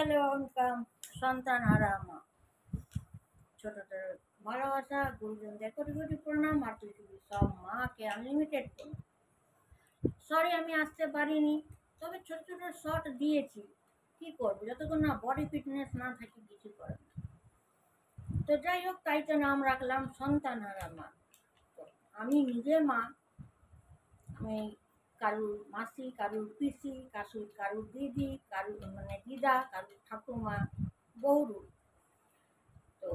Hello সন্তান হারা মা, ছোটদের ভালোবাসা, গুরুজনদের কোটি কোটি প্রণাম আর পৃথিবীর সব মাকে আনলিমিটেড প্রণাম। সরি আমি আসতে পারিনি, তবে ছোট ছোট শর্ট দিয়েছি। কি করবো, যতক্ষণ না বডি ফিটনেস না থাকে কিছু করে না। তো যাই হোক, তাই তো নাম রাখলাম সন্তান হারা মা। তো আমি নিজে মা, আমি কারুর মাসি, কারুর পিসি, কারুর দিদি, কারুর মানে দিদা, কারুর ঠাকুমা, বৌরু। তো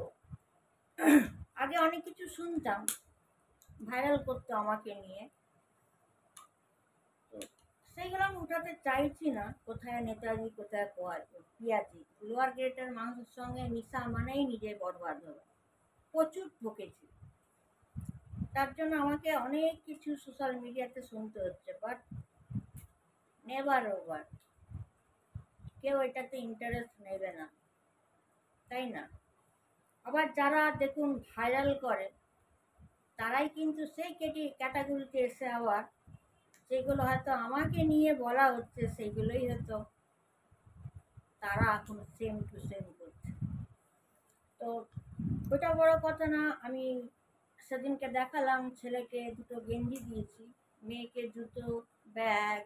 আগে অনেক কিছু শুনতাম, ভাইরাল করতো আমাকে নিয়ে। তো সেইগুলো আমি উঠাতে চাইছি না। কোথায় নেতাজি, কোথায় পিয়াজি। লোয়ার গ্রেডের মানুষের সঙ্গে মিশা মানেই নিজে বরবাদ হবে। প্রচুর ঠকেছি, তার জন্য আমাকে অনেক কিছু সোশ্যাল মিডিয়াতে শুনতে হচ্ছে, বাট নেভার ওভার। কেউ এটাতে ইন্টারেস্ট নেবে না, তাই না? আবার যারা দেখুন ভাইরাল করে, তারাই কিন্তু সেই ক্যাটাগরিতে এসে আবার যেগুলো হয়তো আমাকে নিয়ে বলা হচ্ছে, সেগুলোই হয়তো তারা এখন সেম টু সেম করছে। তো ওটা বড় কথা না। আমি সেদিনকে দেখালাম, ছেলেকে দুটো গেঞ্জি দিয়েছি, মেয়েকে জুতো, ব্যাগ,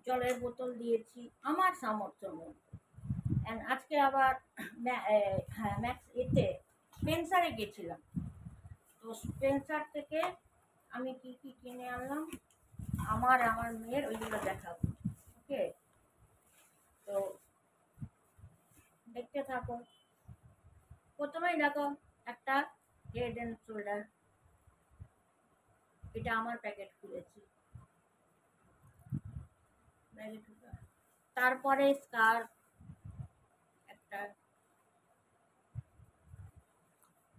জলের বোতল দিয়েছি আমার সামর্থ্য মতো। অ্যান্ড আজকে আবার হ্যাঁ ম্যাক্স স্পেন্সারে গেছিলাম। তো স্পেন্সার থেকে আমি কি কি কিনে আনলাম আমার মেয়ের, ওইগুলো দেখাবো। ওকে, তো দেখতে থাকো। প্রথমেই দেখো, একটা হেড অ্যান্ড শোল্ডার, এটা আমার প্যাকেট খুলেছি। তারপরে স্কার্ফ একটা,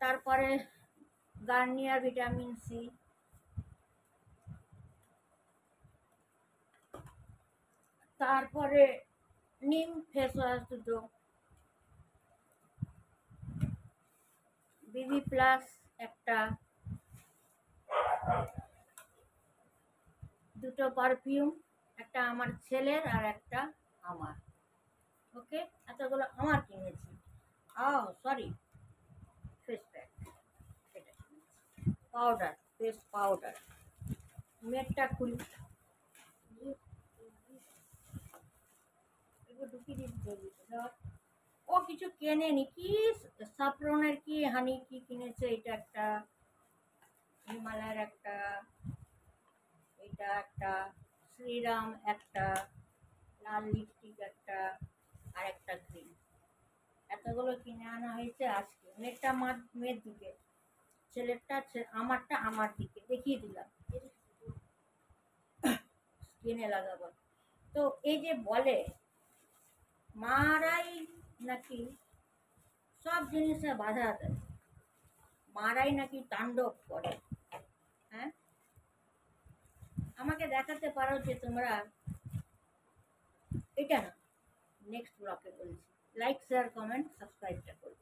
তারপরে গার্নিয়ার ভিটামিন সি, তারপরে নিম ফেস ওয়াশ দুটো, বিবি প্লাস একটা, দুটো পারফিউম, একটা আমার ছেলের আর একটা আমার। ওকে, এতগুলো আমার কিনেছি। সরি, ফেস প্যাক, এটা পাউডার, ফেস পাউডার। নেটটা খুলি, ঢুকিয়ে দিতে। ও কিছু কেনেনি, কি সাফরনের কি হানি কি কিনেছে, এটা একটা, হিমালয়ের একটা, এটা একটা, শ্রীরাম একটা, লাল লিপস্টিক একটা, আর একটা ক্রিম। এতগুলো কিনে আনা হয়েছে আজকে। মেয়েরটা মেয়ের দিকে, ছেলেরটা আমারটা আমার দিকে দেখিয়ে দিলাম, স্কিনে লাগাবো। তো এই যে বলে মারাই নাকি সব জিনিসে বাধা দেয়, মারাই নাকি তাণ্ডব করে। হ্যাঁ, আমাকে দেখাতে পারো যে তোমরা এটা না। নেক্সট ব্লকে বলছি, লাইক শেয়ার কমেন্ট সাবস্ক্রাইবটা করো।